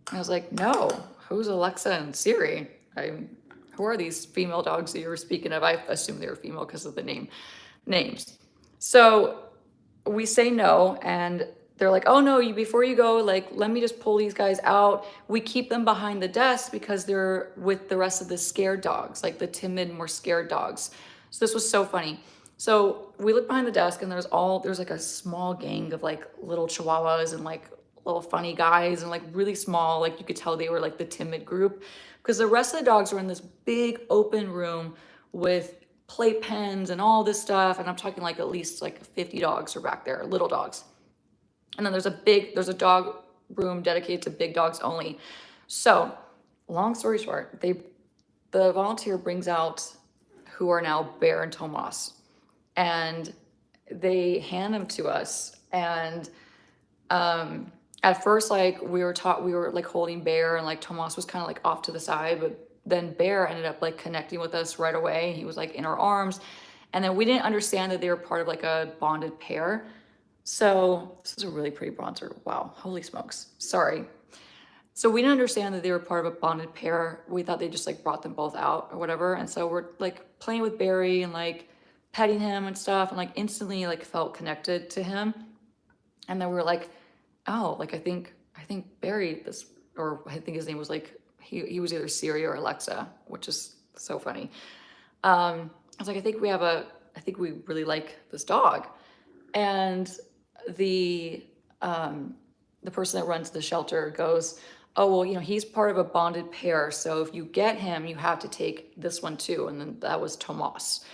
And I was like, no, who's Alexa and Siri? Who are these female dogs that you were speaking of? I assume they were female because of the names. So we say no, and they're like, oh no, before you go, like, let me just pull these guys out. We keep them behind the desk because they're with the rest of the scared dogs, like the timid, more scared dogs. So this was so funny. So we look behind the desk, and there's like a small gang of like little Chihuahuas and like little funny guys, and like really small, like you could tell they were like the timid group, because the rest of the dogs were in this big open room with playpens and all this stuff. And I'm talking like at least like 50 dogs are back there, little dogs. And then there's a dog room dedicated to big dogs only. So long story short, the volunteer brings out who are now Bear and Tomas, and they hand them to us. And at first, like, we were like holding Bear, and like Tomas was kind of like off to the side, but then Bear ended up like connecting with us right away. He was like in our arms. And then we didn't understand that they were part of like a bonded pair. So this is a really pretty bronzer. Wow, holy smokes. Sorry. So we didn't understand that they were part of a bonded pair. We thought they just like brought them both out or whatever. And so we're like playing with Barry and like petting him and stuff, and like instantly like felt connected to him. And then we were like, oh, like I think Barry, or I think his name was like, he was either Siri or Alexa, which is so funny. I was like, I think we really like this dog. And the person that runs the shelter goes, oh, well, you know, he's part of a bonded pair. So if you get him, you have to take this one too. And then that was Tomas.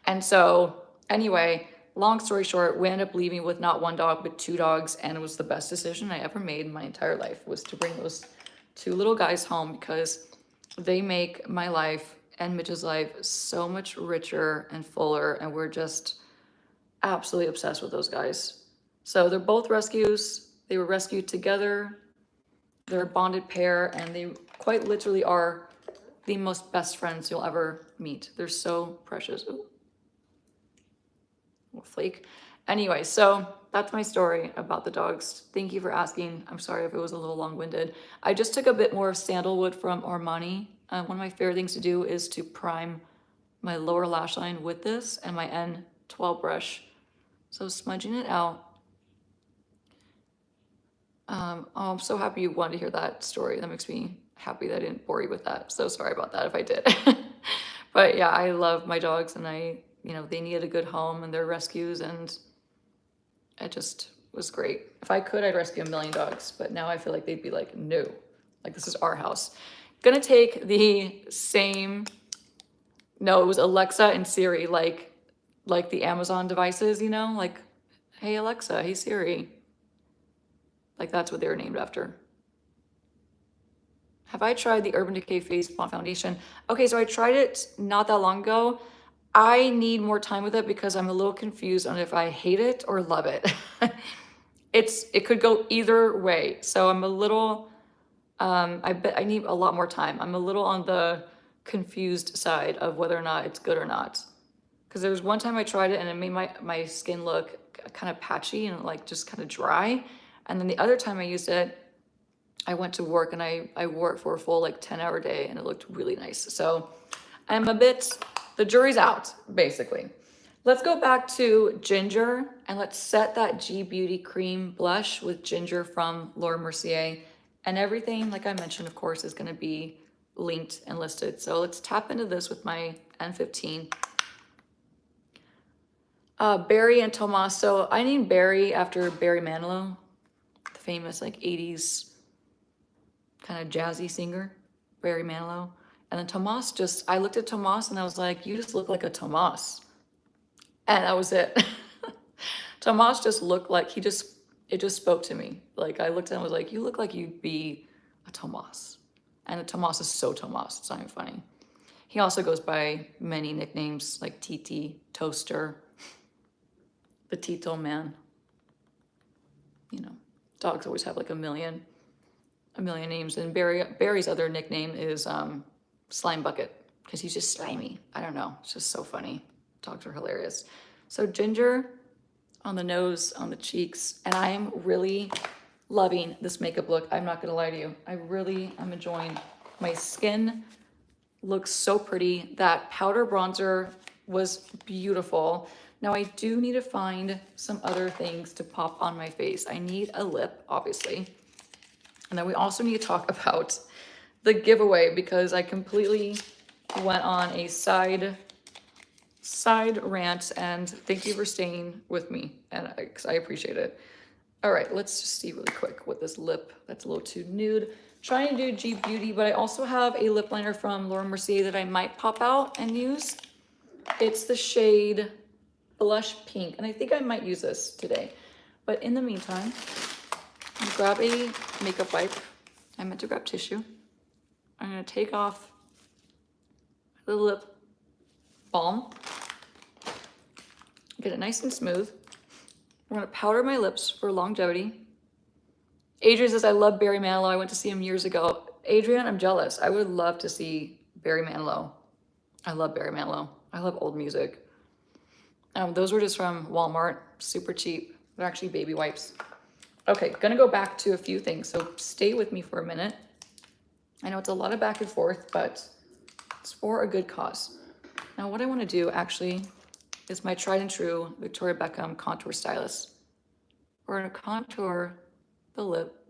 And so anyway, long story short, we ended up leaving with not one dog, but two dogs. And it was the best decision I ever made in my entire life, was to bring those two little guys home, because they make my life and Mitch's life so much richer and fuller. And we're just absolutely obsessed with those guys. So they're both rescues. They were rescued together. They're a bonded pair, and they quite literally are the most best friends you'll ever meet. They're so precious. Ooh. Little flake. Anyway, so that's my story about the dogs. Thank you for asking. I'm sorry if it was a little long-winded. I just took a bit more of sandalwood from Armani. One of my favorite things to do is to prime my lower lash line with this and my N12 brush. So smudging it out. Oh, I'm so happy you wanted to hear that story. That makes me happy that I didn't bore you with that. So sorry about that if I did. But yeah, I love my dogs, and they needed a good home, and they're rescues, and it just was great. If I could, I'd rescue 1 million dogs, but now I feel like they'd be like, no, like this is our house. Gonna take the same, no, it was Alexa and Siri, like the Amazon devices, like, hey Alexa, hey Siri. Like that's what they were named after. Have I tried the Urban Decay Face Foundation? Okay, so I tried it not that long ago. I need more time with it because I'm a little confused on if I hate it or love it. It could go either way. So I'm a little, I bet I need a lot more time. I'm a little on the confused side of whether or not it's good or not. Because there was one time I tried it and it made my skin look kind of patchy and like just kind of dry. And then the other time I used it, I went to work and I wore it for a full like 10-hour day and it looked really nice. So I'm a bit, the jury's out, basically. Let's go back to Ginger and let's set that G Beauty Cream blush with Ginger from Laura Mercier. And everything, like I mentioned, of course, is gonna be linked and listed. So let's tap into this with my N15. Barry and Tomas. So I named Barry after Barry Manilow, the famous like 80s kind of jazzy singer, Barry Manilow. And then Tomas I looked at Tomas and I was like, you just look like a Tomas. And that was it. Tomas just looked like, it just spoke to me. Like I looked at him and was like, you look like you'd be a Tomas. And the Tomas is so Tomas, it's not even funny. He also goes by many nicknames like Titi, Toaster, the Tito Man. You know, dogs always have like a million names. And Barry's other nickname is Slime Bucket because he's just slimy. I don't know. It's just so funny. Dogs are hilarious. So Ginger on the nose, on the cheeks, and I am really loving this makeup look. I'm not gonna lie to you. I really am enjoying. My skin looks so pretty. That powder bronzer was beautiful. Now I do need to find some other things to pop on my face. I need a lip, obviously. And then we also need to talk about the giveaway because I completely went on a side rant, and thank you for staying with me, and I appreciate it. All right, let's just see really quick what this lip, that's a little too nude. Trying to do G Beauty, but I also have a lip liner from Laura Mercier that I might pop out and use. It's the shade Blush Pink, and I think I might use this today. But in the meantime, grab a makeup wipe. I meant to grab tissue. I'm gonna take off the lip balm, get it nice and smooth. I'm gonna powder my lips for longevity. Adrian says, I love Barry Manilow. I went to see him years ago. Adrian, I'm jealous. I would love to see Barry Manilow. I love Barry Manilow. I love old music. Those were just from Walmart, super cheap. They're actually baby wipes. Okay, gonna go back to a few things, so stay with me for a minute. I know it's a lot of back and forth, but it's for a good cause. Now what I wanna do actually is my tried and true Victoria Beckham contour stylus. We're gonna contour the lip.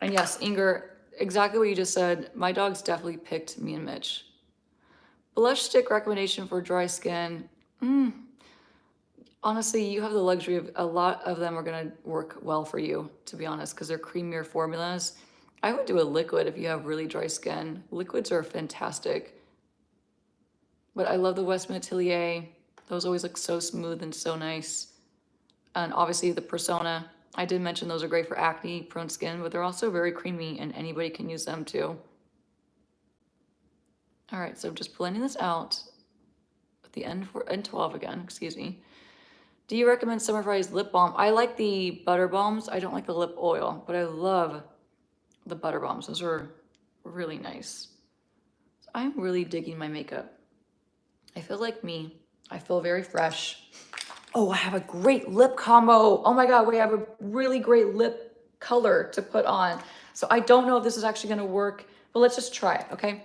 And yes, Inger, exactly what you just said. My dogs definitely picked me and Mitch. Blush stick recommendation for dry skin. Honestly, you have the luxury of a lot of them are gonna work well for you, to be honest, because they're creamier formulas. I would do a liquid if you have really dry skin. Liquids are fantastic. But I love the Westman Atelier. Those always look so smooth and so nice. And obviously the Persona. I did mention those are great for acne prone skin, but they're also very creamy and anybody can use them too. All right, so just blending this out with the N12 again, excuse me. Do you recommend Summer Fries lip balm? I like the butter balms. I don't like the lip oil, but I love the butter balms. Those are really nice. So I'm really digging my makeup. I feel like me. I feel very fresh. Oh, I have a great lip combo. Oh my God, we have a really great lip color to put on. So I don't know if this is actually gonna work, but let's just try it, okay?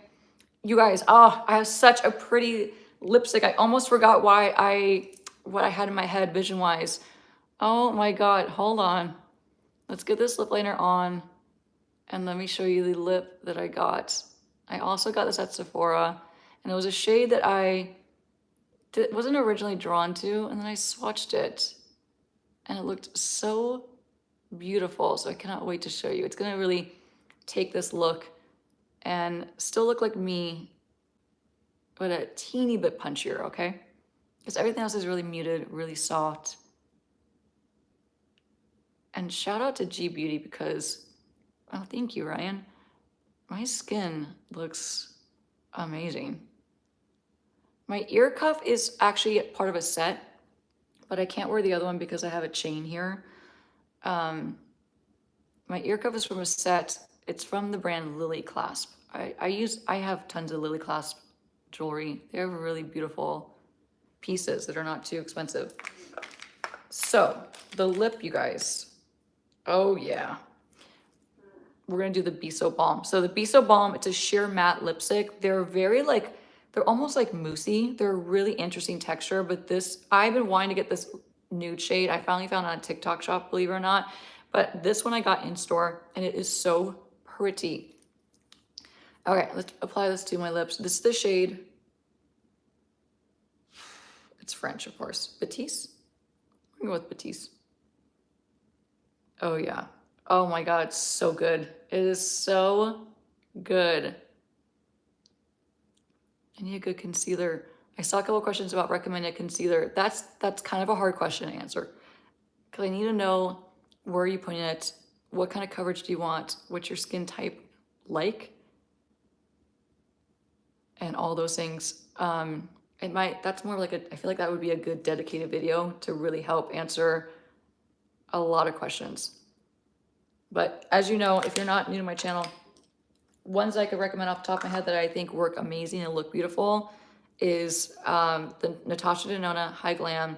You guys, oh, I have such a pretty lipstick. I almost forgot what I had in my head vision-wise. Oh my God, hold on. Let's get this lip liner on and let me show you the lip that I got. I also got this at Sephora and it was a shade that I wasn't originally drawn to, and then I swatched it and it looked so beautiful. So I cannot wait to show you. It's gonna really take this look and still look like me, but a teeny bit punchier, okay? Because everything else is really muted, really soft. And shout out to G Beauty because, oh, thank you, Ryan. My skin looks amazing. My ear cuff is actually part of a set, but I can't wear the other one because I have a chain here. My ear cuff is from a set. It's from the brand Lily Clasp. I have tons of Lily Clasp jewelry. They have really beautiful pieces that are not too expensive. So the lip, you guys. Oh yeah. We're gonna do the Biso Balm. So the Biso Balm, it's a sheer matte lipstick. They're very like, they're almost like moussey. They're a really interesting texture, but this, I've been wanting to get this nude shade. I finally found it on a TikTok shop, believe it or not. But this one I got in store and it is so pretty. Okay, let's apply this to my lips. This is the shade, it's French, of course. Batiste? I'm going with Batiste. Oh yeah. Oh my God, it's so good. It is so good. I need a good concealer. I saw a couple questions about recommended concealer. That's kind of a hard question to answer because I need to know where are you putting it, what kind of coverage do you want, what's your skin type like, and all those things. That's more like I feel like that would be a good dedicated video to really help answer a lot of questions. But as you know, if you're not new to my channel, ones I could recommend off the top of my head that I think work amazing and look beautiful is the Natasha Denona High Glam,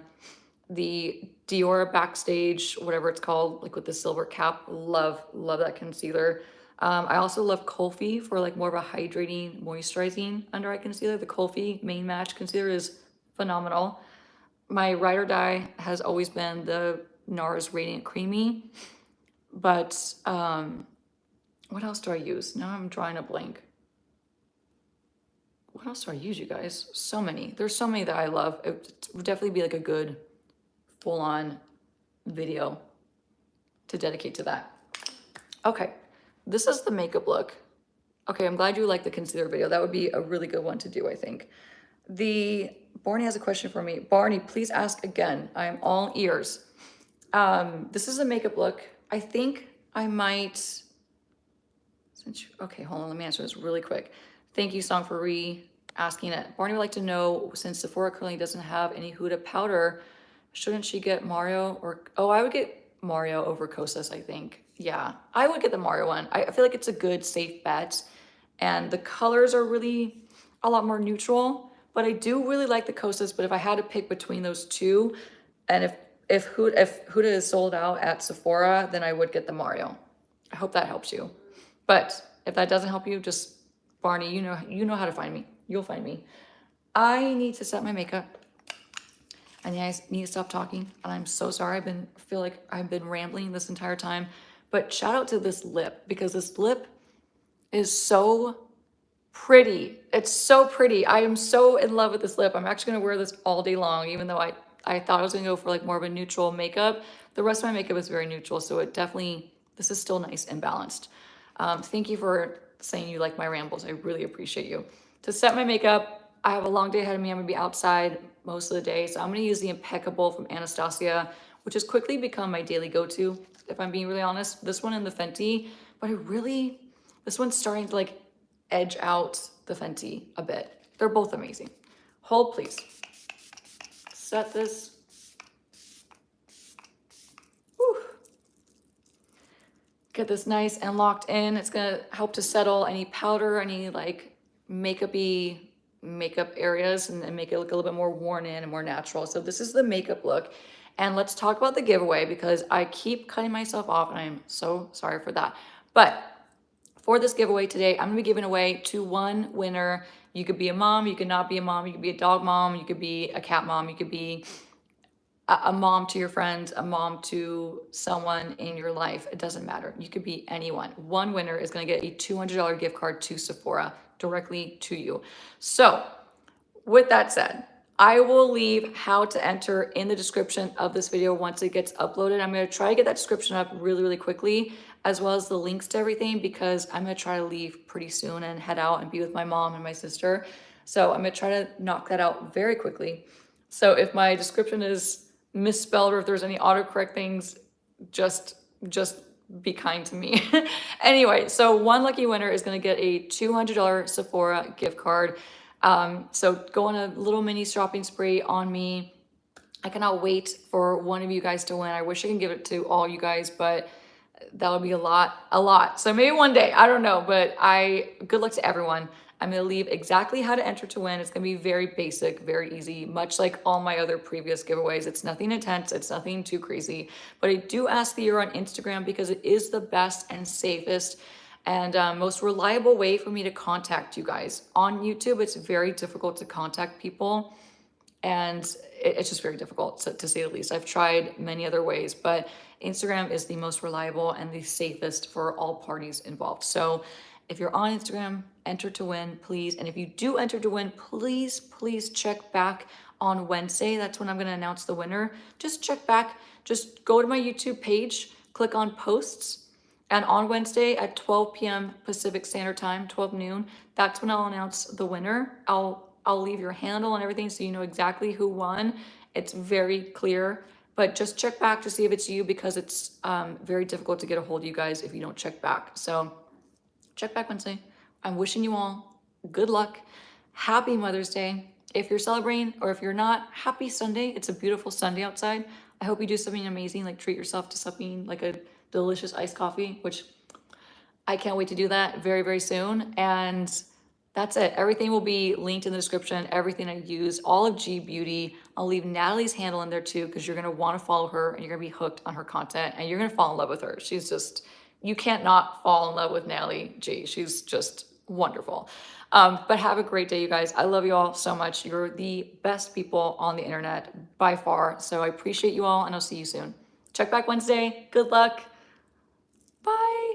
the Dior Backstage, whatever it's called, like with the silver cap. Love that concealer. I also love Colfi for like more of a hydrating, moisturizing under eye concealer. The Colfi Main Match Concealer is phenomenal. My ride or die has always been the NARS Radiant Creamy, but what else do I use? Now I'm drawing a blank. What else do I use, you guys? So many. There's so many that I love. It would definitely be like a good full-on video to dedicate to that. Okay, this is the makeup look. Okay, I'm glad you like the concealer video. That would be a really good one to do, I think. Barney has a question for me. Barney, please ask again. I am all ears. This is a makeup look. I think I might, okay, hold on, let me answer this really quick. Thank you, Song, for asking it. Barney would like to know, since Sephora currently doesn't have any Huda powder, shouldn't she get Mario or, oh, I would get Mario over Kosas, I think. Yeah, I would get the Mario one. I feel like it's a good, safe bet. And the colors are really a lot more neutral, but I do really like the Kosas. But if I had to pick between those two, and if Huda is sold out at Sephora, then I would get the Mario. I hope that helps you. But if that doesn't help you, just Barney, you know how to find me. You'll find me. I need to set my makeup. And I need to stop talking. And I'm so sorry. I feel like I've been rambling this entire time. But shout out to this lip because this lip is so pretty. It's so pretty. I am so in love with this lip. I'm actually gonna wear this all day long, even though I thought I was gonna go for like more of a neutral makeup. The rest of my makeup is very neutral, so it definitely, this is still nice and balanced. Thank you for saying you like my rambles. I really appreciate you. To set my makeup, I have a long day ahead of me. I'm gonna be outside most of the day, so I'm gonna use the Impeccable from Anastasia, which has quickly become my daily go-to, if I'm being really honest. This one and the Fenty, but this one's starting to like edge out the Fenty a bit. They're both amazing. Hold, please. Set this. Whew. Get this nice and locked in. It's gonna help to settle any powder, any like makeup areas and make it look a little bit more worn in and more natural. So this is the makeup look. And let's talk about the giveaway because I keep cutting myself off and I'm so sorry for that. But for this giveaway today, I'm gonna be giving away to one winner. You could be a mom, you could not be a mom, you could be a dog mom, you could be a cat mom, you could be a mom to your friends, a mom to someone in your life. It doesn't matter. You could be anyone. One winner is gonna get a $200 gift card to Sephora directly to you. So with that said, I will leave how to enter in the description of this video once it gets uploaded. I'm gonna try to get that description up really, really quickly, as well as the links to everything, because I'm gonna try to leave pretty soon and head out and be with my mom and my sister. So I'm gonna try to knock that out very quickly. So if my description is misspelled or if there's any autocorrect things, just just be kind to me. Anyway, so one lucky winner is going to get a $200 Sephora gift card. So go on a little mini shopping spree on me. I cannot wait for one of you guys to win. I wish I could give it to all you guys, but that would be a lot. So maybe one day, I don't know, but good luck to everyone. I'm gonna leave exactly how to enter to win. It's gonna be very basic, very easy, much like all my other previous giveaways. It's nothing intense, it's nothing too crazy, but I do ask that you're on Instagram because it is the best and safest and most reliable way for me to contact you guys. On YouTube, it's very difficult to contact people and it's just very difficult to say the least. I've tried many other ways, but Instagram is the most reliable and the safest for all parties involved. So if you're on Instagram, enter to win, please. And if you do enter to win, please check back on Wednesday. That's when I'm going to announce the winner. Just check back. Just go to my YouTube page, click on posts, and on Wednesday at 12 p.m. Pacific Standard Time, 12 noon, that's when I'll announce the winner. I'll leave your handle and everything so you know exactly who won. It's very clear, but just check back to see if it's you because it's very difficult to get a hold of you guys if you don't check back. So check back Wednesday. I'm wishing you all good luck. Happy Mother's Day. If you're celebrating or if you're not, happy Sunday. It's a beautiful Sunday outside. I hope you do something amazing, like treat yourself to something like a delicious iced coffee, which I can't wait to do that very, very soon. And that's it. Everything will be linked in the description. Everything I use, all of G Beauty. I'll leave Natalie's handle in there too, because you're going to want to follow her and you're going to be hooked on her content and you're going to fall in love with her. She's just, you can't not fall in love with Natalie G. She's just wonderful. But have a great day, you guys. I love you all so much. You're the best people on the internet by far. So I appreciate you all and I'll see you soon. Check back Wednesday. Good luck. Bye.